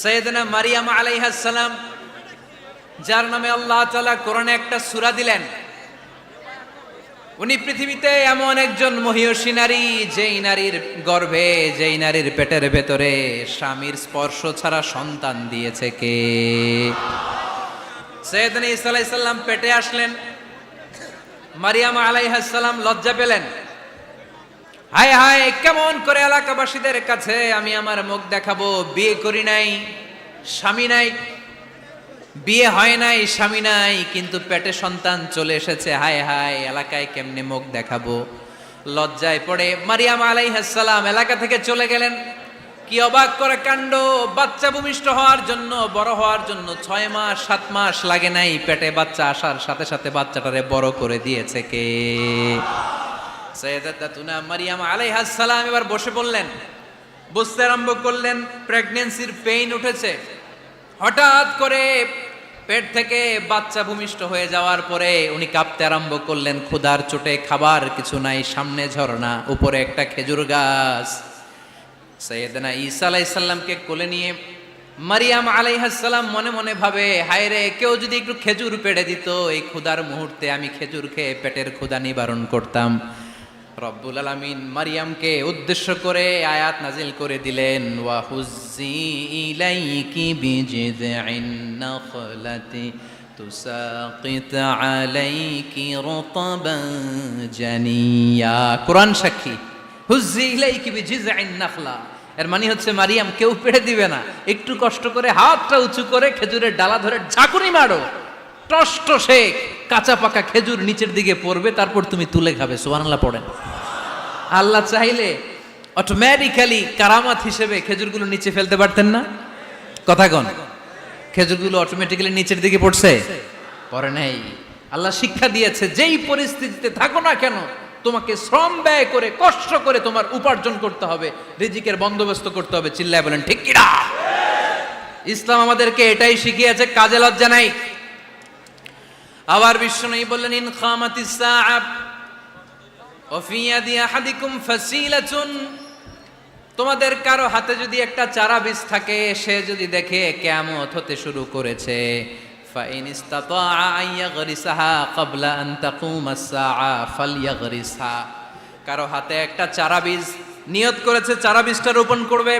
সাইয়েদনা মারিয়াম আলাইহিস সালাম, যার নামে আল্লাহ তাআলা কোরআনে একটা সূরা দিলেন, উনি পৃথিবীতে এমন একজন মহিয়সী নারী, যেই নারীর গর্ভে, যেই নারীর পেটের ভেতরে স্বামীর স্পর্শ ছাড়া সন্তান দিয়েছে কে? সাইয়েদনা ঈসা আলাইহিস সালাম পেটে আসলেন। মারিয়াম আলাইহিস সালাম লজ্জা পেলেন। হায় হায়, কেমন করে এলাকাবাসীদের কাছে আমি আমার মুখ দেখাবো? বিয়ে করি নাই, স্বামী নাই, বিয়ে হয় নাই, স্বামী নাই, কিন্তু পেটে সন্তান চলে এসেছে। হায় হায়, এলাকায় কেমনে মুখ দেখাবো? লজ্জায় পড়ে মারিয়াম আলাইহিস সালাম এলাকা থেকে চলে গেলেন। কি অবাক করে কাণ্ড! বাচ্চা ভূমিষ্ঠ হওয়ার জন্য, বড় হওয়ার জন্য 6 মাস 7 মাস লাগে নাই, পেটে বাচ্চা আসার সাথে সাথে বাচ্চাটারে বড় করে দিয়েছে কে? সাইয়েদাতুনা মারিয়াম আলাইহিস সালাম এবার বসে পড়লেন, বুঝতে আরম্ভ করলেন প্রেগন্যান্সির পেইন উঠেছে। হঠাৎ করে পেট থেকে বাচ্চা ভূমিষ্ঠ হয়ে যাওয়ার পরে উনি কাঁপতে আরম্ভ করলেন। ক্ষুধার চোটে খাবার কিছু নাই, সামনে ঝর্ণা, উপরে একটা খেজুর গাছ। সাইয়েদনা ঈসা আলাইহিস সালামকে কোলে নিয়ে মারিয়াম আলাইহিস সালাম মনে মনে ভাবে, হায় রে, কেউ যদি একটু খেজুর পেড়ে দিত, এই ক্ষুধার মুহূর্তে আমি খেজুর খেয়ে পেটের ক্ষুধা নিবারণ করতাম। রব্বুল আলামিন মারিয়ামকে উদ্দেশ্য করে আয়াত নাজিল করে দিলেন, ওয়া হুজ্জি ইলাইকি বিজিযইন নাখলাতি তুসাকিত আলাইকি রতবান জানিয়া। কোরআন সাক্ষী, হুজ্জি ইলাইকি বিজিযইন নাখলা, এর মানে হচ্ছে মারিয়াম, কেউ পেড়ে দিবে না, একটু কষ্ট করে হাতটা উঁচু করে খেজুরের ডালা ধরে ঝাঁকুনি মারো, টসটসে কাঁচা পাকা খেজুর নিচের দিকে পড়বে, তারপর তুমি তুলে খাবে। সুবহানাল্লাহ পড়েন। আল্লাহ চাইলে অটোমেটিক্যালি কারামাত হিসেবে খেজুরগুলো নিচে ফেলতে পারতেন না? কথা কন, খেজুরগুলো অটোমেটিক্যালি নিচের দিকে পড়ছে? পড়ে নাই। আল্লাহ শিক্ষা দিয়েছে, যেই পরিস্থিতিতে থাকো না কেন, তোমাকে শ্রম ব্যয় করে, কষ্ট করে তোমার উপার্জন করতে হবে, রিজিকের বন্দোবস্ত করতে হবে। চিল্লায় বলেন ঠিক কিনা? ইসলাম আমাদেরকে এটাই শিখিয়েছে, কাজে লজ্জা নাই। আবার বিশ্বনবী বললেন, ইন খামাতিস সাআ ওয়া ফি ইয়াদি আহাদিকুম ফাসিলাতুন, তোমাদের কারো হাতে যদি একটা চারা বীজ থাকে, সে যদি দেখে কিয়ামত হতে শুরু করেছে, ফা ইন ইসতাতাআ আন ইয়াগরিসাহা ক্বাবলা আন তাকুমাস সাআ ফালইয়াগরিসহা, কারো হাতে একটা চারা বীজ নিয়ত করেছে, চারা বীজটা রোপণ করবে,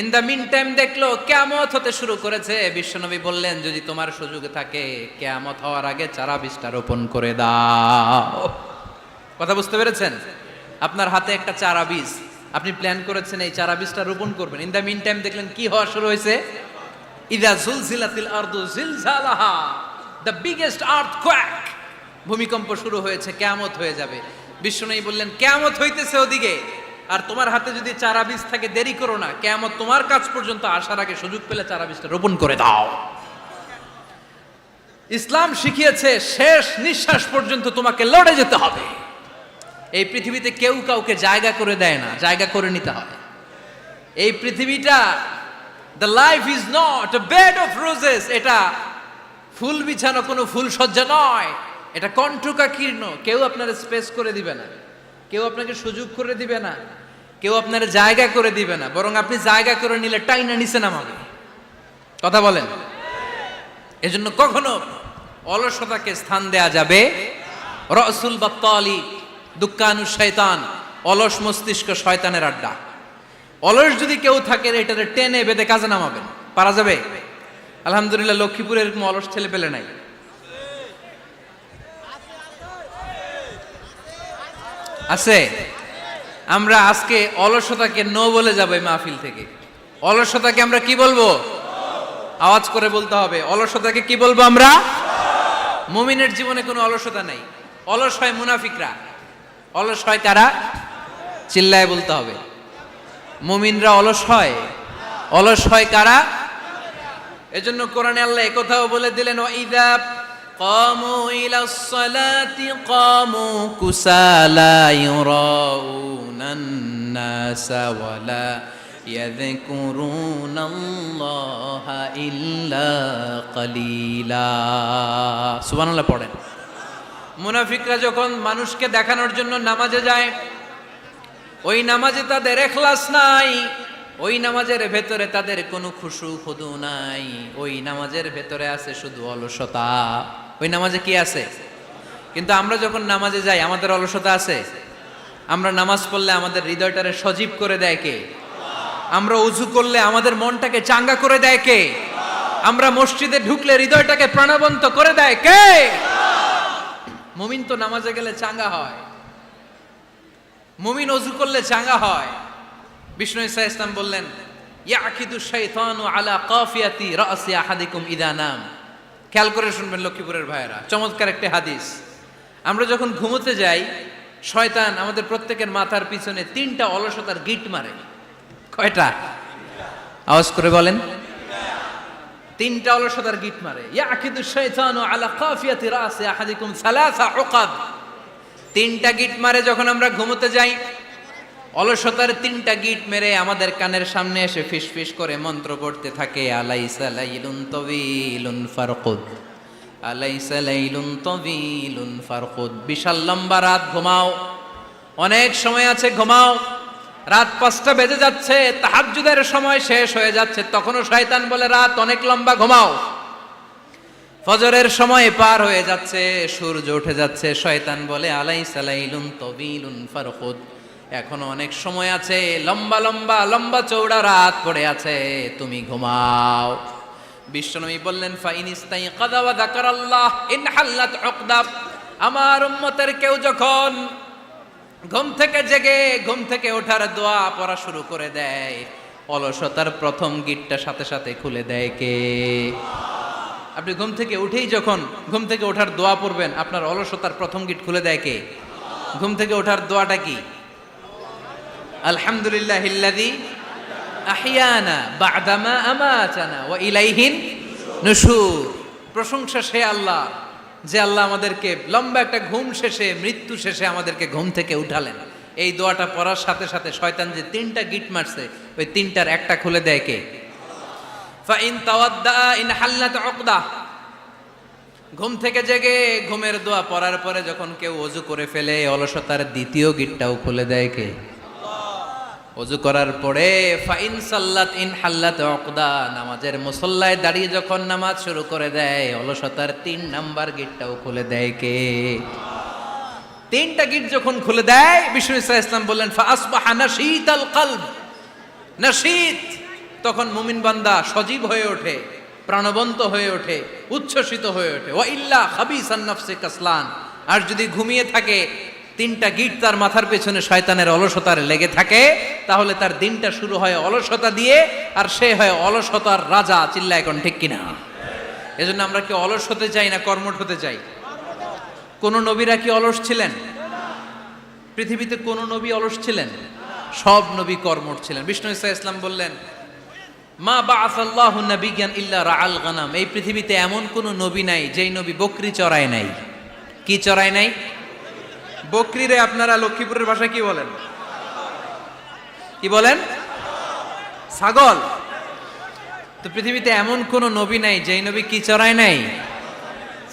ইন দ্য মিন টাইম দেখলো কিয়ামত হতে শুরু করেছে, বিশ্বনবী বললেন, যদি তোমার সুযোগ থাকে কিয়ামত হওয়ার আগে চারা বীজটা রোপণ করে দাও। কথা বুঝতে পেরেছেন? আপনার হাতে একটা চারা বীজ, আপনি প্ল্যান করেছেন এই চারা বীজটা রোপণ করবেন। ইন দ্য মিন টাইম দেখলেন কি হওয়া শুরু হয়েছে? ইযা জুলজিলাতিল আরদু জিলজালাহা, দ্য বিগেস্ট আর্থকোয়েক, ভূমিকম্প শুরু হয়েছে, কিয়ামত হয়ে যাবে। বিশ্বনবী বললেন, কিয়ামত হইতেছে ওদিকে, আর তোমার হাতে যদি চারা বীজ থাকে, দেরি করো না, কিয়ামত তোমার কাছ পর্যন্ত আসার আগে সুযোগ পেলে চারা বীজটা রোপণ করে দাও। ইসলাম শিখিয়েছে শেষ নিঃশ্বাস পর্যন্ত তোমাকে লড়ে যেতে হবে। এই পৃথিবীতে কেউ কাউকে জায়গা করে দেয় না, জায়গা করে নিতে হয়। এই পৃথিবীটা, the life is not a bed of roses, এটা ফুল বিছানো কোনো ফুল সজ্জা নয়, এটা কণ্টকাকীর্ণ। কেউ আপনার স্পেস করে দিবে না, কেউ আপনাকে সুযোগ করে দিবে না, কেউ আপনার জায়গা করে দিবে না, বরং আপনি জায়গা করে নিলে টাইনা নিচে নামাবে। কথা বলেন। এজন্য কখনো অলসতাকে স্থান দেয়া যাবে। রসুল বাত্তালি দুক্কানু শয়তান, অলস মস্তিষ্ক শয়তানের আড্ডা। অলস যদি কেউ থাকে, এটারে টেনে বেঁধে কাজে নামাবেন, পারা যাবে? আলহামদুলিল্লাহ, লক্ষ্মীপুরে এরকম অলস ছেলে পেলে নাই। আছে? আমরা আজকে অলসতাকে নো বলে যাবো এই মাহফিল থেকে। অলসতাকে আমরা কি বলবো? আওয়াজ করে বলতে হবে, অলসতাকে কি বলবো আমরা? মুমিনের জীবনে কোনো অলসতা নাই। অলস হয় মুনাফিকরা। অলস হয় কারা? চিল্লায় বলতে হবে। মুমিনরা অলস হয়? অলস হয় কারা? এজন্য কোরআনে আল্লাহ একথাও বলে দিলেন, ওয়াইদা কামু ইলাস সালাতি কামু কুসালা ইউরাউনান নাসা ওয়ালা ইয়াযকুরুনাল্লাহা ইল্লা কালিলা। সুবহানাল্লাহ পড়েন। মুনাফিকরা যখন মানুষকে দেখানোর জন্য নামাজে যায়, ওই নামাজে তাদের ইখলাস নাই, ওই নামাজের ভেতরে তাদের কোনো খুশু খুদু নাই, ওই নামাজের ভেতরে আছে শুধু অলসতা। ওই নামাজে কি আছে? কিন্তু আমরা যখন নামাজে যাই আমাদের অলসতা আছে? আমরা নামাজ পড়লে আমাদের হৃদয়টারে সজীব করে দেয় কে? আমরা উজু করলে আমাদের মনটাকে চাঙ্গা করে দেয় কে? আমরা মসজিদে ঢুকলে হৃদয়টাকে প্রাণবন্ত করে দেয় কে? মুমিন তো নামাজে গেলে চাঙ্গা হয়, মুমিন ওযু করলে চাঙ্গা হয়। বিষ্ণু ঈসা ইসলাম বললেন, ইয়াকিদু শাইতানু আলা কাফিয়াতি রাসি আহাদিকুম ইদা নাম। খেয়াল করে শুনবেন লক্ষ্মীপুরের ভাইয়েরা, চমৎকার একটা হাদিস। আমরা যখন ঘুমোতে যাই শয়তান আমাদের প্রত্যেকের মাথার পিছনে 3টা অলসতার গিট মারে। কয়টা? আওয়াজ করে বলেন। 3টা অলসতার গিট মারে। ইয়াকিদু শাইতানু আলা কাফিয়াতি রাসি আহাদিকুম সালাসা উকাদ। 3টা গিট মারে যখন আমরা ঘুমোতে যাই। অলসতার 3টা গিট মেরে আমাদের কানের সামনে এসে ফিসফিস করে মন্ত্র পড়তে থাকে, আলাইসা লাইলুন তাওয়িলুন ফারকুদ, আলাইসা লাইলুন তাওয়িলুন ফারকুদ। বিশাল লম্বা রাত, ঘুমাও, অনেক সময় আছে, ঘুমাও। রাত 5টা বেজে যাচ্ছে, তাহাজ্জুদের সময় শেষ হয়ে যাচ্ছে, তখনও শয়তান বলে রাত অনেক লম্বা, ঘুমাও। ফজরের সময় পার হয়ে যাচ্ছে, সূর্য উঠে যাচ্ছে, শয়তান বলে আলাইসা লাইলুন তাওয়িলুন ফারকুদ, এখনো অনেক সময় আছে, লম্বা লম্বা লম্বা চৌড়া রাত পড়ে আছে, তুমি ঘুমাও। বিশ্বনবী বললেন, ফাইনিস্তাইকাযা ওয়া যাকারাল্লাহ ইনহাল্লাত উকদা। আমার উম্মতের কেউ যখন ঘুম থেকে জেগে ঘুম থেকে ওঠার দোয়া পড়া শুরু করে দেয়, অলসতার প্রথম গিটটা সাথে সাথে খুলে দেয় কে? আপনি ঘুম থেকে উঠেই যখন ঘুম থেকে ওঠার দোয়া পড়বেন, আপনার অলসতার প্রথম গিট খুলে দেয় কে? ঘুম থেকে ওঠার দোয়াটা কি? আলহামদুলিল্লাহিল্লাযী আহইয়ানা বা'দামা আমাতানা ওয়া ইলাইহিন নুশুর। প্রশংসা সে আল্লাহ, যে আল্লাহ আমাদেরকে লম্বা একটা ঘুম শেষে, মৃত্যু শেষে আমাদেরকে ঘুম থেকে উঠালেন। এই দোয়াটা পড়ার সাথে সাথে শয়তান যে 3টা গিট মারছে, ওই 3টার একটা খুলে দেয় কে? Fine তাওয়াদ্দা in হাল্লাত উকদা। ঘুম থেকে জেগে ঘুমের দোয়া পড়ার পরে যখন কেউ ওযু করে ফেলে, অলসতার দ্বিতীয় গিটটাও খুলে দেয় কে? ওযু করার পরে ফাইন সাল্লাত ইন হাল্লাত উকদা, নামাজের মুসল্লায় দাঁড়িয়ে যখন নামাজ শুরু করে দেয়, অলসতার 3 নাম্বার গিটটাও খুলে দেয় কে? 3টা গিট যখন খুলে দেয়, বিষ্ণু ঈসা ইসলাম বললেন, ফাআসবাহা নাশীতাল কলব। নাশীত, তখন মুমিন বান্দা সজীব হয়ে ওঠে, প্রাণবন্ত হয়ে ওঠে, উচ্ছ্বসিত হয়ে ওঠে। ওয়া ইল্লা খাবিসান নাফসি কাসলান। আর যদি ঘুমিয়ে থাকে, 3টা গিট তার মাথার পেছনে শয়তানের অলসতার লেগে থাকে, তাহলে তার দিনটা শুরু হয় অলসতা দিয়ে, আর সে হয় অলসতার রাজা। চিল্লায় এখন ঠিক কিনা? এজন্য আমরা কি অলস হতে চাই না কর্মঠ হতে চাই? কোন নবীরা কি অলস ছিলেন? পৃথিবীতে কোন নবী অলস ছিলেন? সব নবী কর্মঠ ছিলেন। বিষ্ণু ঈসা ইসলাম বললেন, মা বাআসাল্লাহু নাবিয়্যান ইল্লা রাআল গানাম। এই পৃথিবীতে এমন কোন নবী নাই যেই নবী বকরি চড়ায় নাই। কি চড়ায় নাই? বকরিরে আপনারা লক্ষ্মীপুরের ভাষায় কি বলেন? কি বলেন? ছাগল। তো পৃথিবীতে এমন কোন নবী নাই যেই নবী কি চড়ায় নাই?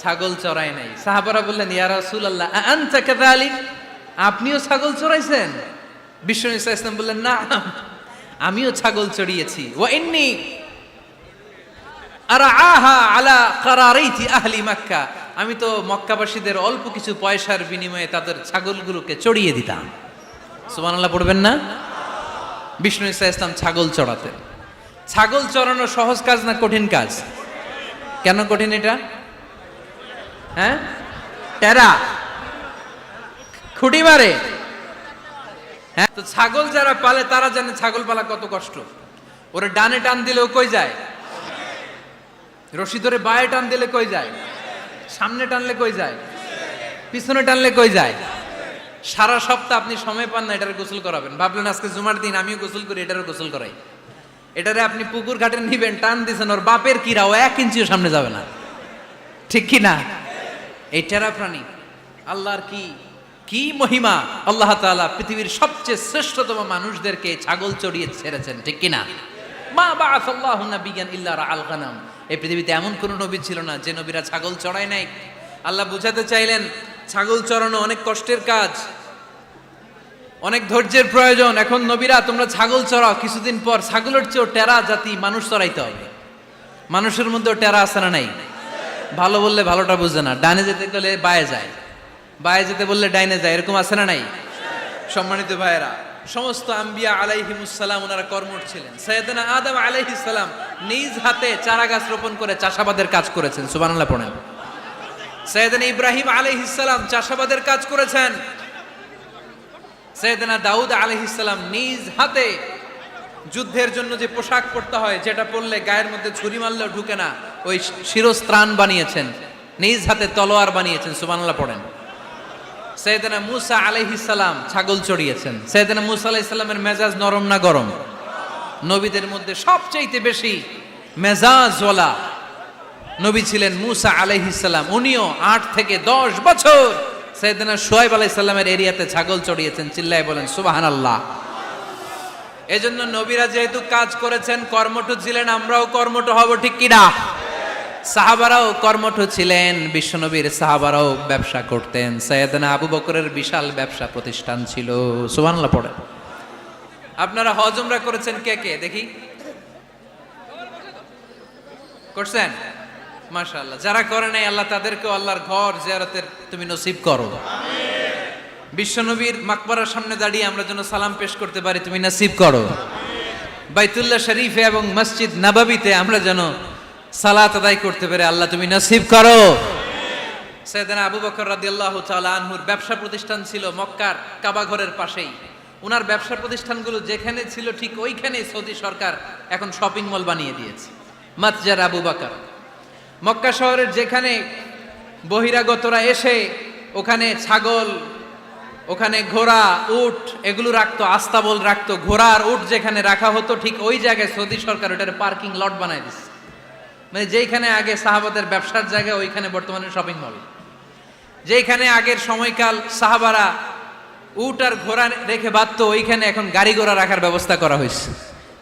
ছাগল চড়ায় নাই। সাহাবারা বললেন, ইয়া রাসূলুল্লাহ আনতা কাযালিক, আপনিও ছাগল চড়াইছেন? বিষ্ণু ঈসা ইসলাম বললেন, না, আমিও ছাগল চড়িয়েছি। ওয়া ইন্নী আরআহা আলা কারারাইতি আহলি মক্কা, আমি তো মক্কাবাসীদের অল্প কিছু পয়সার বিনিময়ে তাদের ছাগলগুলোকে চড়িয়ে দিতাম। সুবহানাল্লাহ পড়বেন না? বিষ্ণু ঈসা ইসলাম ছাগল চড়াতেন। ছাগল চড়ানো সহজ কাজ না কঠিন কাজ? কেন কঠিন এটা? হ্যাঁ, টেরা, খুঁটি মারে। হ্যাঁ, তো ছাগল যারা পালে তারা জানে ছাগল পালা কত কষ্ট। ওরে ডানে টান দিলেও কই যায়? রশি ধরে বায়ে টান দিলে কই যায়? সামনে টানলে কই যায়? পিছনে টানলে কই যায়? সারা সপ্তাহ আপনি সময় পান না এটারে গোসল করাবেন। ভাবলেন আজকে জুমার দিন আমিও গোসল করি, এটারও গোসল করাই। এটারে আপনি পুকুর ঘাটে নিবেন, টান দিছেন, ওর বাপের কিরা, ও 1 ইঞ্চিও সামনে যাবে না। ঠিক কি না? এই টেরা প্রাণী আল্লাহর কি মহিমা। আল্লাহ তাআলা পৃথিবীর সবচেয়ে শ্রেষ্ঠতম মানুষদেরকে ছাগল চড়িয়ে ছেড়েছেন। ঠিক কি না? মা বাআসাল্লাহু নাবিয়্যান ইল্লা রাআল গানাম। এই পৃথিবীতে এমন কোন নবী ছিল না যে নবীরা ছাগল চড়ায় নাই। আল্লাহ বুঝাতে চাইলেন ছাগল চড়ানো অনেক কষ্টের কাজ, অনেক ধৈর্যের প্রয়োজন। এখন নবীরা তোমরা ছাগল চড়াও, কিছুদিন পর ছাগলের চেয়েও টেরা জাতি মানুষ চড়াইতে হবে। মানুষের মধ্যেও টেরা আছে না নাই? ভালো বললে ভালোটা বুঝে না, ডানে যেতে গেলে বায়ে যায়, বায়ে যেতে বললে ডাইনে যায়, এরকম আছে না নাই? সম্মানিত ভাইয়েরা, সমস্ত আম্বিয়া আলাইহিমুসসালাম ওনারা কর্মঠ ছিলেন। সাইয়েদনা আদম আলাইহিস সালাম নিজ হাতে চারা গাছ রোপণ করে চাষাবাদের কাজ করেছেন, সুবহানাল্লাহ পড়েন। সাইয়েদনা ইব্রাহিম আলাইহিস সালাম চাষাবাদের কাজ করেছেন। সাইয়েদনা দাউদ আলাইহিস সালাম নিজ হাতে যুদ্ধের জন্য যে পোশাক পরতে হয়, যেটা পরলে গায়ের মধ্যে ছুরি মারলেও ঢুকে না, ওই শিরস্ত্রাণ বানিয়েছেন, নিজ হাতে তলোয়ার বানিয়েছেন, সুবহানাল্লাহ পড়েন। সাইয়েদনা মূসা আলাইহিস সালাম ছাগল চড়িয়েছেন। সাইয়েদনা মূসা আলাইহিস সালামের মেজাজ নরম না গরম? নবীদের মধ্যে সবচেয়ে বেশি মেজাজওয়ালা নবী ছিলেন মূসা আলাইহিস সালাম। উনিও 8 থেকে 10 বছর সাইয়েদনা শুআয়ব আলাইহিস সালামের এরিয়াতে ছাগল চড়িয়েছেন। চিল্লায় বলেন সুবহানাল্লাহ। এজন্য নবীরা যেহেতু কাজ করেছেন, কর্মঠ ছিলেন, আমরাও কর্মঠ হব, ঠিক কি না? সাহাবারাও কর্মঠ ছিলেন, বিশ্বনবীর সাহাবারাও ব্যবসা করতেন। সাইয়েদনা আবু বকরের বিশাল ব্যবসা প্রতিষ্ঠান ছিল, সুবহানাল্লাহ পড়েন। আপনারা হজ উমরা করেছেন কে কে দেখি? করছেন? মাশাআল্লাহ। যারা করে নাই আল্লাহ তাদেরকেও আল্লাহর ঘর জিয়ারতের তুমি নসিব করো। বিশ্বনবীর মাকবারার সামনে দাঁড়িয়ে আমরা যেন সালাম পেশ করতে পারি, তুমি নসিব করো। বাইতুল্লাহ শরীফে এবং মসজিদ নববীতে আমরা যেন সালাত আদায় করতে পারে, আল্লাহ তুমি নসিব করো। সাইয়েদনা আবু বকর রাদিয়াল্লাহু তাআলা আনহুর ব্যবসা প্রতিষ্ঠান ছিল মক্কার কাবা ঘরের পাশেই। উনার ব্যবসা প্রতিষ্ঠানগুলো যেখানে ছিল ঠিক ওইখানে সৌদি সরকার এখন শপিং মল বানিয়ে দিয়েছে, মাতজার আবু বকর। মক্কা শহরের যেখানে বহিরাগতরা এসে ওখানে ছাগল, ওখানে ঘোড়া, উট এগুলো রাখতো, আস্তাবল রাখতো, ঘোড়া আর উট যেখানে রাখা হতো ঠিক ওই জায়গায় সৌদি সরকার ওটার পার্কিং লট বানায় দিচ্ছে। মানে যেখানে আগে সাহাবাদের ব্যবসার জায়গা, ওইখানে বর্তমানে শপিং মল। যেখানে আগের সময়কাল সাহাবারা উট আর ঘোড়া রেখে বাঁধতো, ওইখানে এখন গাড়ি ঘোড়া রাখার ব্যবস্থা করা হয়েছে।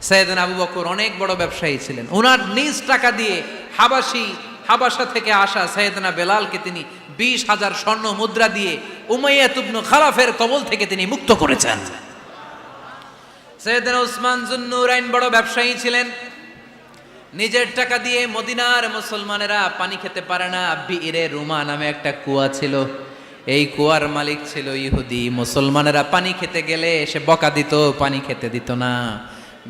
সাইয়েদনা আবু বকর অনেক বড় ব্যবসায়ী ছিলেন। ওনার নিজ টাকা দিয়ে হাবাসা থেকে আসা সাইয়েদনা বেলালকে তিনি 20,000 স্বর্ণ মুদ্রা দিয়ে উমাইয়া ইবনে খালাফের কবল থেকে তিনি মুক্ত করেছেন। সাইয়েদনা উসমান যুন্নুরাইন বড় ব্যবসায়ী ছিলেন। নিজের টাকা দিয়ে মদিনার মুসলমানেরা পানি খেতে পারে না, বিইরে রুমা নামে একটা কুয়া ছিল, এই কুয়ার মালিক ছিল ইহুদি। মুসলমানেরা পানি খেতে গেলে এসে বকা দিত, পানি খেতে দিত না।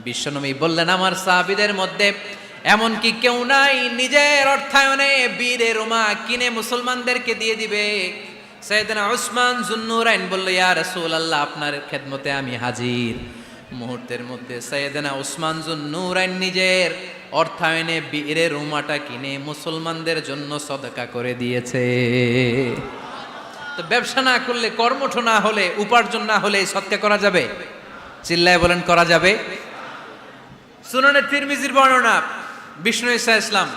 বিশ্বনবী বললেন, আমার সাহাবীদের মধ্যে এমন কি কেউ নাই নিজের অর্থায়নে বীরে রুমা কিনে মুসলমানদেরকে দিয়ে দিবে? সাইয়েদনা উসমান যুন্নুরাইন বলল, ইয়া রাসূলুল্লাহ, আপনার খেদমতে আমি হাজির। মুহূর্তের মধ্যে সাইয়েদনা উসমান যুন্নুরাইন নিজের অর্থায়নে বীরে রুমাটা কিনে মুসলমানদের জন্য সদকা করে দিয়েছে। তো ব্যবসা না করলে, কর্মঠ না হলে, উপার্জন না হলে সদকা করা যাবে? চিল্লায় বলেন করা যাবে? সুনানে তিরমিজির বর্ণনা, বিষ্ণু ঈসা ইসলাম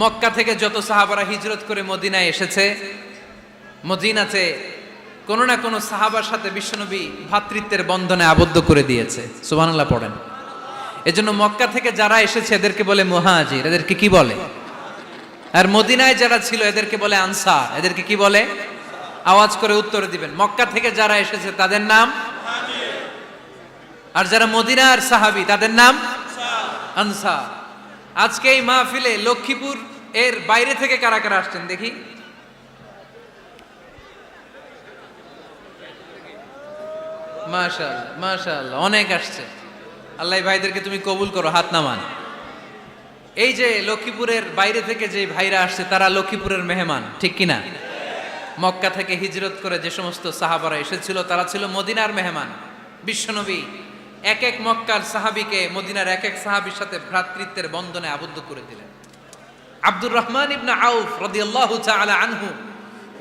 মক্কা থেকে যত সাহাবারা হিজরত করে মদিনায় এসেছে, মদিনাতে কোনো না কোনো সাহাবার সাথে বিশ্বনবী ভ্রাতৃত্বের বন্ধনে আবদ্ধ করে দিয়েছে, সুবহানাল্লাহ পড়েন। এজন্য মক্কা থেকে যারা এসেছে এদেরকে বলে মুহাজির, এদেরকে কি বলে? আর মদিনায় যারা ছিল এদেরকে বলে আনসার, এদেরকে কি বলে? আওয়াজ করে উত্তর দিবেন। মক্কা থেকে যারা এসেছে তাদের নাম মুহাজির, আর যারা মদিনার সাহাবী তাদের নাম আনসার। আজকে এই মাহফিলে লক্ষ্মীপুর এর বাইরে থেকে কারা কারা আসছেন দেখি? মাশাআল্লাহ, মাশাআল্লাহ, অনেক আসছে। আল্লাহ ভাইদেরকে তুমি কবুল করো, হাত নামান। এই যে লক্ষ্মীপুরের বাইরে থেকে যে ভাইরা আসছে তারা লক্ষ্মীপুরের মেহমান, ঠিক কিনা? মক্কা থেকে হিজরত করে যে সমস্ত সাহাবারা এসেছিল তারা ছিল মদিনার মেহমান। বিশ্বনবী এক এক মক্কার সাহাবীকে মদিনার এক এক সাহাবীর সাথে ভ্রাতৃত্বের বন্ধনে আবদ্ধ করে দিলেন। আব্দুর রহমান ইবনে আউফ রাদিয়াল্লাহু তাআলা আনহু,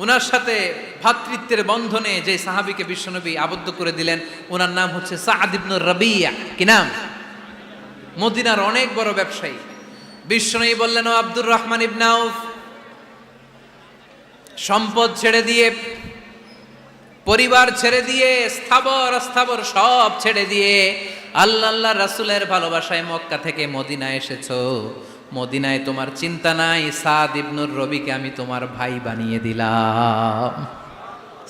ওনার সাথে ভ্রাতৃত্বের বন্ধনে যে সাহাবীকে বিশ্বনবী আবদ্ধ করে দিলেন ওনার নাম হচ্ছে সাআদ ইবনে রাবিয়া। কি নাম? মদিনার অনেক বড় ব্যবসায়ী। বিশ্বনবী বললেন, ও আব্দুর রহমান ইবনে আউফ, সম্পদ ছেড়ে দিয়ে, পরিবার ছেড়ে দিয়ে, স্থাবর অস্থাবর সব ছেড়ে দিয়ে আল্লাহ রাসূলের ভালোবাসায় মক্কা থেকে মদিনায় এসেছো। মদিনায় তোমার চিন্তা নাই, সাদ ইবনুর রবিকে আমি তোমার ভাই বানিয়ে দিলাম।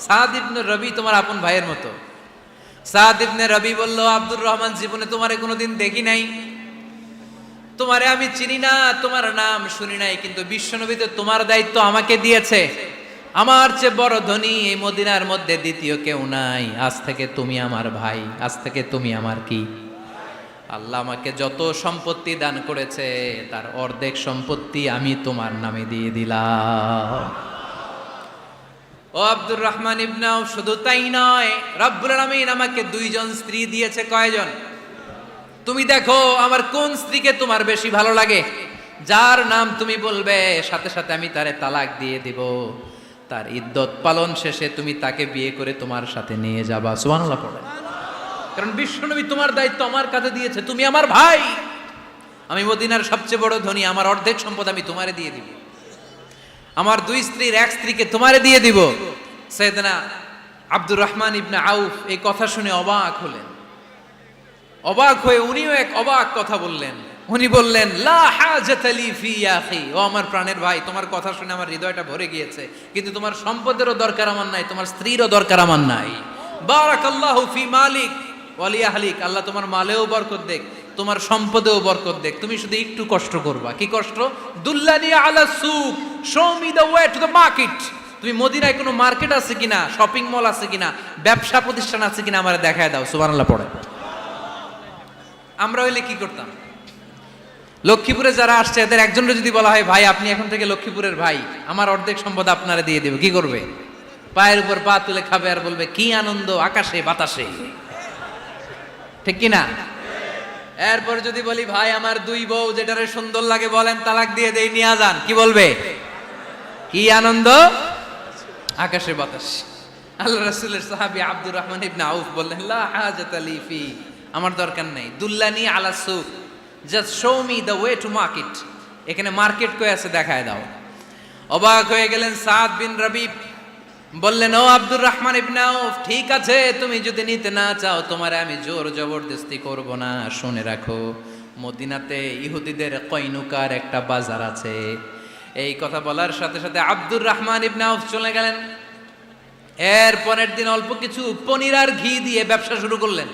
সাদ ইবনুর রবি তোমার আপন ভাইয়ের মতো। সাদ ইবনে রবি বলল, আব্দুর রহমান, জীবনে তোমারে কোনোদিন দেখি নাই, তোমারে আমি চিনি না, তোমার নাম শুনি নাই, কিন্তু বিশ্বনবী তো তোমার দায়িত্ব আমাকে দিয়েছে। আমার চেয়ে বড় ধনী এই মদিনার মধ্যে দ্বিতীয় কেউ নাই। আজ থেকে তুমি আমার ভাই, আজ থেকে তুমি আমার কি? আল্লাহ আমাকে যত সম্পত্তি দান করেছে তার অর্ধেক সম্পত্তি আমি তোমার নামে দিয়ে দিলাম। ও আব্দুর রহমান ইবনে আউফ, শুধু তাই নয়, রব্বুল আলামিন আমাকে দুইজন স্ত্রী দিয়েছে। কয়জন? তুমি দেখো আমার কোন স্ত্রীকে তোমার বেশি ভালো লাগে, যার নাম তুমি বলবে সাথে সাথে আমি তারে তালাক দিয়ে দিব। তার ইদ্যত পালন শেষে তুমি তাকে বিয়ে করে তোমার সাথে নিয়ে যাবা। সুবহানাল্লাহ পড়ে। কারণ বিশ্বনবী তোমার দায়িত্ব আমার কাছে দিয়েছে, তুমি আমার ভাই, আমি মদিনার সবচেয়ে বড় ধনী, আমার অর্ধেক সম্পদ আমি তোমারে দিয়ে দিব, আমার দুই স্ত্রীর এক স্ত্রীকে তোমারে দিয়ে দিব। সাইয়েদনা আব্দুর রহমান ইবনে আউফ এই কথা শুনে অবাক হলেন। অবাক হয়ে উনিও এক অবাক কথা বললেন। উনি বললেন, লা হাজাতা লি ফি ইয়া আখি, ও আমার প্রাণের ভাই, তোমার কথা শুনে আমার হৃদয়টা ভরে গিয়েছে, কিন্তু তোমার সম্পদেরও দরকার আমার নাই, তোমার স্ত্রীরও দরকার আমার নাই। বারাকাল্লাহু ফি মালিক ওয়া লি আহলিক, আল্লাহ তোমার মালেও বরকত দেখ, তোমার সম্পদেও বরকত দেখ। তুমি শুধু একটু কষ্ট করবা। কি কষ্ট? দুল্লানি আলা সুক, show me the way to the market. তুমি মদিনায় কোনো মার্কেট আছে কিনা, শপিং মল আছে কিনা, ব্যবসা প্রতিষ্ঠান আছে কিনা আমারে দেখায় দাও। সুবহানাল্লাহ পড়ে। আমরা হইলে কি করতাম? লক্ষ্মীপুরে যারা আসছে এদের একজনের যদি বলা হয়, ভাই আপনি এখন থেকে লক্ষ্মীপুরের ভাই, আমার অর্ধেক সম্পদ আপনারা দিয়ে দেব, কি করবে? পায়ের উপর পা তুলে খাবে আর বলবে, কি আনন্দ আকাশে বাতাসে। ঠিক কিনা? এরপর যদি বলি, ভাই আমার দুই বউ, যেটারে সুন্দর লাগে বলেন তালাক দিয়ে দেই, নিয়ে যান, কি বলবে? কি আনন্দ আকাশে বাতাস। আল্লাহ রাসূলের সাহাবী আব্দুর রহমান ইবনে আউফ বললেন, লা হাজাতা লি ফি, আমার দরকার নেই। দুল্লানি আলা সুক, just show me the way to market. এখানে মার্কেট কই আছে দেখায় দাও। অবাক হয়ে গেলেন সাদ বিন রবি, বললেন, ও আব্দুর রহমান ইবনে আউফ, ঠিক আছে, তুমি যদি নিতে না চাও তোমারে আমি জোর জবরদস্তি করব না। শুনে রাখো, মদিনাতে ইহুদিদের কয়নুকার একটা বাজার আছে। এই কথা বলার সাথে সাথে আব্দুর রহমান ইবনে আউফ চলে গেলেন। এর পরের দিন অল্প কিছু পনির আর ঘি দিয়ে ব্যবসা শুরু করলেন।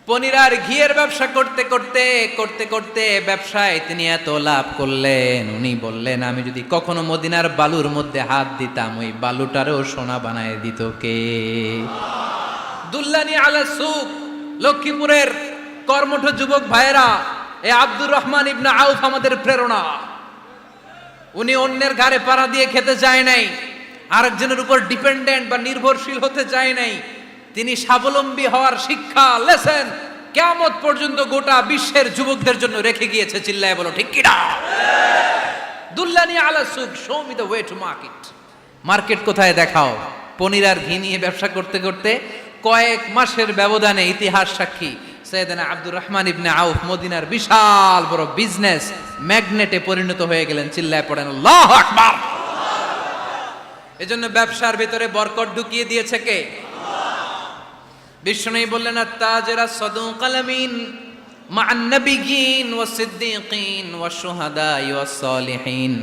পনির আর ঘিয়ের ব্যবসা করতে করতে করতে করতে ব্যবসায় তিনি এত লাভ করলেন, উনি বললেন, আমি যদি কখনো মদিনার বালুর মধ্যে হাত দিতাম, ওই বালুটারও সোনা বানায় দিত কে? দুল্লানি আলা সুক, লক্ষ্মীপুরের কর্মঠ যুবক ভাইয়েরা, এ আব্দুর রহমান ইবনে আউফ আমাদের প্রেরণা। উনি অন্যের ঘাড়ে পাড়া দিয়ে খেতে চায় নাই, আরেকজনের উপর ডিপেন্ডেন্ট বা নির্ভরশীল হতে চায় নাই। তিনি স্বাবলম্বী হওয়ার শিক্ষা, লেসেন কিয়ামত পর্যন্ত গোটা বিশ্বের যুবকদের জন্য রেখে গিয়েছে। চিল্লায় বলো ঠিক কিনা? দুল্লানি আলা সুক, show me the way to market. Market কোথায় দেখাও। পনির আর ঘি নিয়ে ব্যবসা করতে করতে কয়েক মাসের ব্যবধানে ইতিহাস সাক্ষী সাইয়েদনা আব্দুর রহমান ইবনে আউফ মদিনার বিশাল বড় বিজনেস ম্যাগনেটে পরিণত হয়ে গেলেন। চিল্লায় পড়েন আল্লাহু আকবার। এজন্য ব্যবসার ভিতরে বরকত ঢুকিয়ে দিয়েছে কে? বিষ্ণুই বললেন, আত-তাজিরা সাদুকাল আমিন মা'আন নাবিয়্যিন ওয়াস সিদ্দীকিন ওয়াশ শুহাদা'i ওয়াস সালিহিন।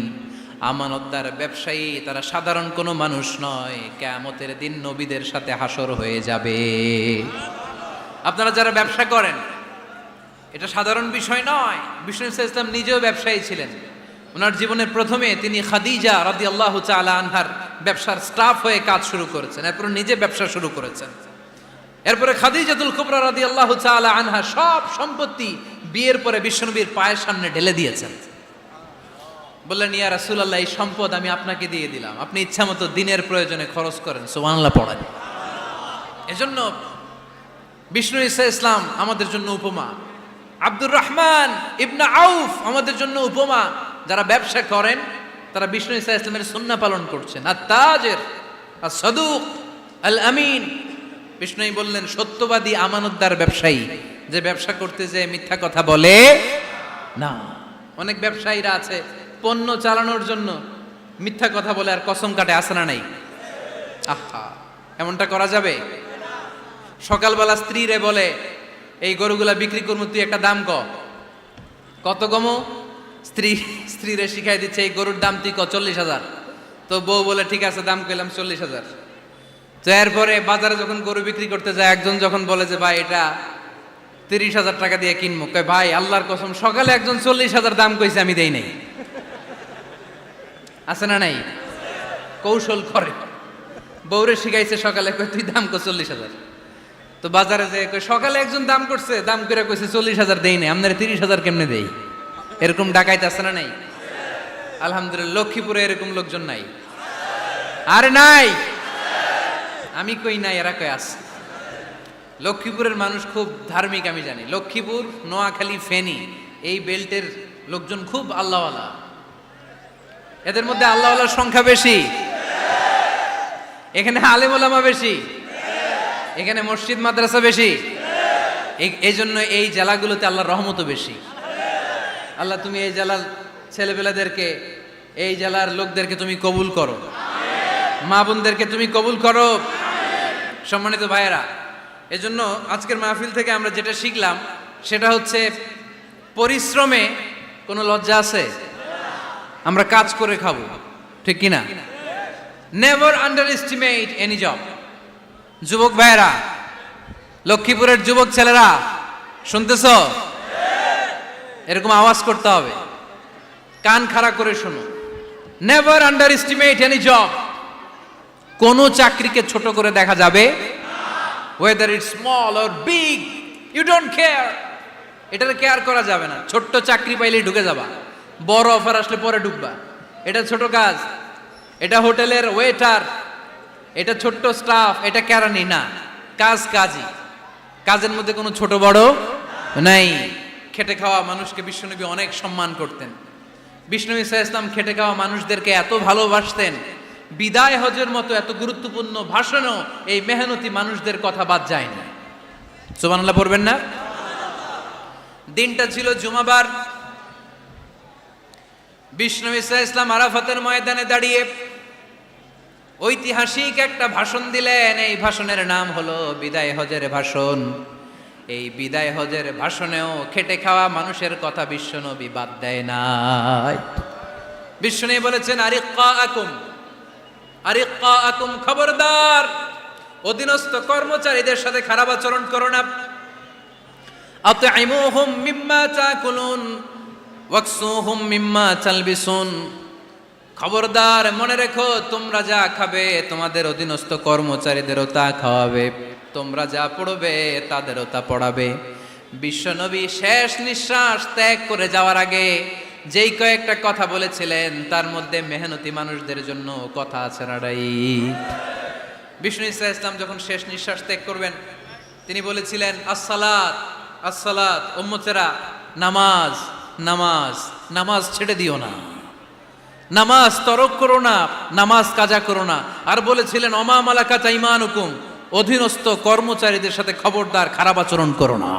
আমানতদার ব্যবসায়ী তারা সাধারণ কোনো মানুষ নয়, কিয়ামতের দিন নবীদের সাথে হাসর হয়ে যাবে। আপনারা যারা ব্যবসা করেন, এটা সাধারণ বিষয় নয়। বিষ্ণু ইসলাম নিজেও ব্যবসায়ী ছিলেন। ওনার জীবনের প্রথমে তিনি খাদিজা রাদিয়াল্লাহু তাআলা আনহার ব্যবসার স্টাফ হয়ে কাজ শুরু করেছেন, এরপর নিজে ব্যবসা শুরু করেছেন। এরপরে খাদিজাতুল কুবরা রাদিয়াল্লাহু তাআলা আনহা সব সম্পত্তি বিয়ের পরে বিশ্বনবীর পায়ের সামনে ঢেলে দিয়েছেন। বললেন, ইয়া রাসূলুল্লাহ, এই সম্পদ আমি আপনাকে দিয়ে দিলাম, আপনি ইচ্ছামতো দিনের প্রয়োজনে খরচ করেন। সুবহানাল্লাহ পড়েন। এজন্য বিষ্ণু ইসলাম আমাদের জন্য উপমা, আব্দুর রহমান ইবনে আউফ আমাদের জন্য উপমা। যারা ব্যবসা করেন তারা বিষ্ণু ইসলামের সুন্নাহ পালন করছেন। আত-তাজির আস-সাদুক আল আমিন। বিষ্ণুই বললেন, সত্যবাদী আমানতদার ব্যবসায়ী, যে ব্যবসা করতে যে মিথ্যা কথা বলে না। অনেক ব্যবসায়ীরা আছে পণ্য চালানোর জন্য মিথ্যা কথা বলে আর কসম কাটে, আছে না নাই? আহা, এমনটা করা যাবে? সকালবেলা স্ত্রীরে বলে, এই গরুগুলা বিক্রি করবো, তুই একটা দাম কত কমো? স্ত্রীরে শিখাই দিচ্ছে, এই গরুর দাম তুই 40,000। তো বউ বলে, ঠিক আছে দাম কইলাম 40,000। তো এরপরে বাজারে যখন গরু বিক্রি করতে যায়, একজন যখন বলে যে ভাই এটা 30,000 টাকা দিয়ে কিনবো, কয় ভাই আল্লাহর কসম সকালে একজন 40,000 দাম কইছে, আমি দেই নাই। আছে না নাই? কৌশল করে, বউরে শিখাইছে সকালে, কয় তুই দাম কর 40,000। তো বাজারে যে সকালে একজন দাম করছে, দাম করে কইছে 40,000 দেই নাই, আপনারা 30,000 কেমনে দেই? এরকম ডাকাইতে আছে না নাই? আলহামদুলিল্লাহ লক্ষ্মীপুরে এরকম লোকজন নাই। আরে নাই, আমি কই নাই, এরা কই আছে। লক্ষ্মীপুরের মানুষ খুব ধার্মিক, আমি জানি। লক্ষ্মীপুর, নোয়াখালী, ফেনী এই বেল্টের লোকজন খুব আল্লাহওয়ালা। এদের মধ্যে আল্লাহওয়ালার সংখ্যা বেশি, এখানে আলেম ওলামা বেশি, এখানে মসজিদ মাদ্রাসা বেশি। এই জন্য এই জেলাগুলোতে আল্লাহর রহমতও বেশি। আল্লাহ তুমি এই জেলার ছেলেপেলাদেরকে, এই জেলার লোকদেরকে তুমি কবুল করো, মা বোনদেরকে তুমি কবুল করো। সম্মানিত ভাইয়েরা, এজন্য আজকের মাহফিল থেকে আমরা যেটা শিখলাম সেটা হচ্ছে পরিশ্রমে কোনো লজ্জা আছে? আমরা কাজ করে খাবো, ঠিক কিনা? Never under estimate any job. যুবক ভাইয়েরা, লক্ষ্মীপুরের যুবক ছেলেরা শুনতেছ? এরকম আওয়াজ করতে হবে, কান খাড়া করে শোনো। Never under estimate any job. কোনো চাকরিকে ছোট করে দেখা যাবে, whether it's small or big, you don't care. এটার কেয়ার করা যাবে না। ছোট্ট চাকরি পাইলেই ঢুকে যাবা, বড় অফার আসলে পরে ঢুকবা। এটা ছোট কাজ, এটা হোটেলের ওয়েটার, এটা ছোট্ট স্টাফ, এটা কেরানি না। কাজ কাজই, কাজের মধ্যে কোনো ছোট বড় নাই। খেটে খাওয়া মানুষকে বিশ্বনবী অনেক সম্মান করতেন। বিশ্বনবী সাল্লাল্লাহু আলাইহি ওয়াসাল্লাম খেটে খাওয়া মানুষদেরকে এত ভালোবাসতেন, বিদায় হজের মতো এত গুরুত্বপূর্ণ ভাষণও এই মেহনতি মানুষদের কথা বাদ যায় না। সুবহানাল্লাহ পড়বেন না? দিনটা ছিল জুমাবার। বিশ্বনবী সাল্লাল্লাহু আলাইহি ওয়াসাল্লাম আরাফাতের ময়দানে দাঁড়িয়ে ঐতিহাসিক একটা ভাষণ দিলেন। এই ভাষণের নাম হলো বিদায় হজের ভাষণ। এই বিদায় হজের ভাষণেও খেটে খাওয়া মানুষের কথা বিশ্বনবী বাদ দেয় নাই। বিশ্বনবী বলেছেন, আরিক্কাকুম, খবরদার, অধীনস্থ কর্মচারীদের সাথে খারাপ আচরণ করো না। আতঈমুহুম মিম্মা তাকুলুন ওয়াকসুহুম মিম্মা তালবিসুন। খবরদার, মনে রেখো, তোমরা যা খাবে তোমাদের অধীনস্থ কর্মচারীদেরও তা খাওয়াবে, তোমরা যা পড়বে তাদেরও তা পড়াবে। বিশ্বনবী শেষ নিঃশ্বাস ত্যাগ করে যাওয়ার আগে যেই কয়েকটা কথা বলেছিলেন তার মধ্যে মেহনতি মানুষদের জন্য কথা আছে নাড়াই। বিষ্ণু ইসা ইসলাম যখন শেষ নিঃশ্বাস ত্যাগ করবেন, তিনি বলেছিলেন, আসসালাত আসসালাত, উম্মতেরা নামাজ নামাজ, নামাজ ছেড়ে দিও না, নামাজ তরক করো না, নামাজ কাজা করো না। আর বলেছিলেন, অমা মালাকাত আইমানুকুম, অধীনস্থ কর্মচারীদের সাথে খবরদার খারাপ আচরণ করো না।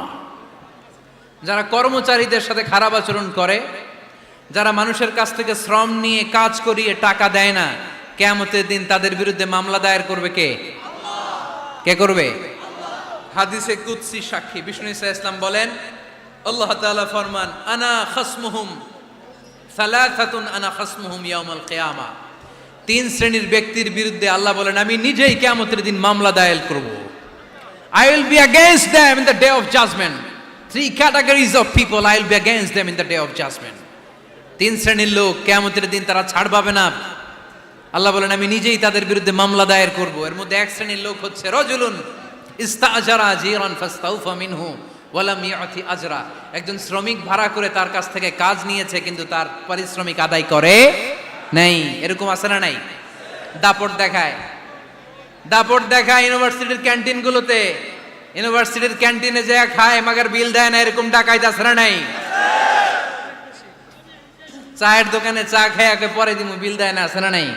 যারা কর্মচারীদের সাথে খারাপ আচরণ করে, যারা মানুষের কাছ থেকে শ্রম নিয়ে কাজ করিয়ে টাকা দেয় না, কিয়ামতের দিন তাদের বিরুদ্ধে মামলা দায়ের করবে কে? কে করবে? হাদিসে কুদসি সাক্ষী বিষ্ণু ইসা ইসলাম বলেন, আল্লাহ তাআলা ফরমান, আনা খাসমুহুম সালাসাতুন আনা খাসমুহুম ইয়াউমাল কিয়ামা। তিন শ্রেণীর ব্যক্তির বিরুদ্ধে আল্লাহ বলেন, আমি নিজেই কিয়ামতের দিন মামলা দায়ের করব। I will be against them in the day of judgment. Three categories of people, I will be against them in the day of judgment. তিন শ্রেণীর লোক কিয়ামতের দিন তারা ছাড় পাবে না। আল্লাহ বলেন, আমি নিজেই তাদের বিরুদ্ধে মামলা দায়ের করব। এর মধ্যে এক শ্রেণীর লোক হচ্ছে রাজুলুন ইস্তাআজারা জিরান ফাস্তাউফা মিনহু ওয়া লাম ইয়াতি আজরা। একজন শ্রমিক ভাড়া করে তার কাছ থেকে কাজ নিয়েছে, কিন্তু তার পারিশ্রমিক আদায় করে নাই। এরকম আছে না নাই? দাপট দেখায়, দাপট দেখায় ইউনিভার্সিটির ক্যান্টিনগুলোতে। ইউনিভার্সিটির ক্যান্টিনে যে খায় মাগার বিল দেয় না, এরকম ডাকাইতে আছে না নাই? চায়ের দোকানে চা খেয়ে পরে দিমু, বিল দেয় না, আছে না নাই?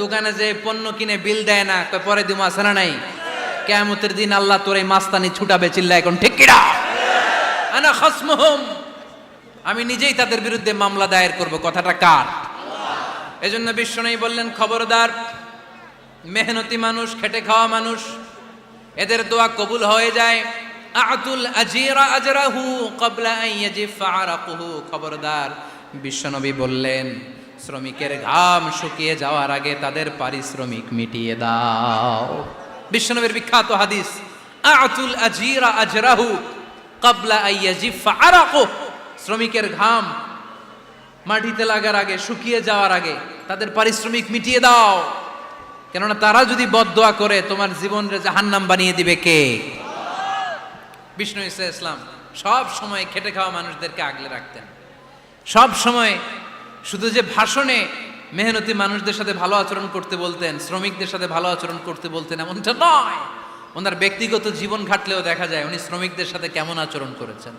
দোকানে যে পণ্য কিনে বিল দেয় না, পরে দিমু, আছে না নাই? কিয়ামতের দিন আল্লাহ তোর এই মাস্তানি ছুটাবে, চিল্লা এখন ঠিক কিনা? আনা খাসমুহুম, আমি নিজেই তাদের বিরুদ্ধে মামলা দায়ের করব। কথাটা কার? এজন্য বিশ্বনবী বললেন, খবরদার, মেহনতি মানুষ, খেটে খাওয়া মানুষ, এদের দোয়া কবুল হয়ে যায়। আতুল আজিরা আজরাহু ক্বাবলা আন ইয়াজিফা আরাকুহু। খবরদার, বিশ্বনবী বললেন, শ্রমিকের ঘাম শুকিয়ে যাওয়ার আগে তাদের পারিশ্রমিক মিটিয়ে দাও। বিশ্বনবীর বিখ্যাত হাদিস, আতুল আজিরা আজরাহু ক্বাবলা আইয়াজিফা আরাকু, শ্রমিকের ঘাম মাটিতে লাগার আগে, শুকিয়ে যাওয়ার আগে তাদের পারিশ্রমিক মিটিয়ে দাও। কেননা তারা যদি বদদোয়া করে তোমার জীবনকে জাহান্নাম বানিয়ে দিবে কে? বিষ্ণু ঈসা ইসলাম সব সময় খেটে খাওয়া মানুষদেরকে আগলে রাখতেন। সব সময় শুধু যে ভাষণে মেহনতি মানুষদের সাথে ভালো আচরণ করতে বলতেন, শ্রমিকদের সাথে ভালো আচরণ করতে বলতেন এমনটা নয়, ওনার ব্যক্তিগত জীবন ঘাটলেও দেখা যায় উনি শ্রমিকদের সাথে কেমন আচরণ করেছেন।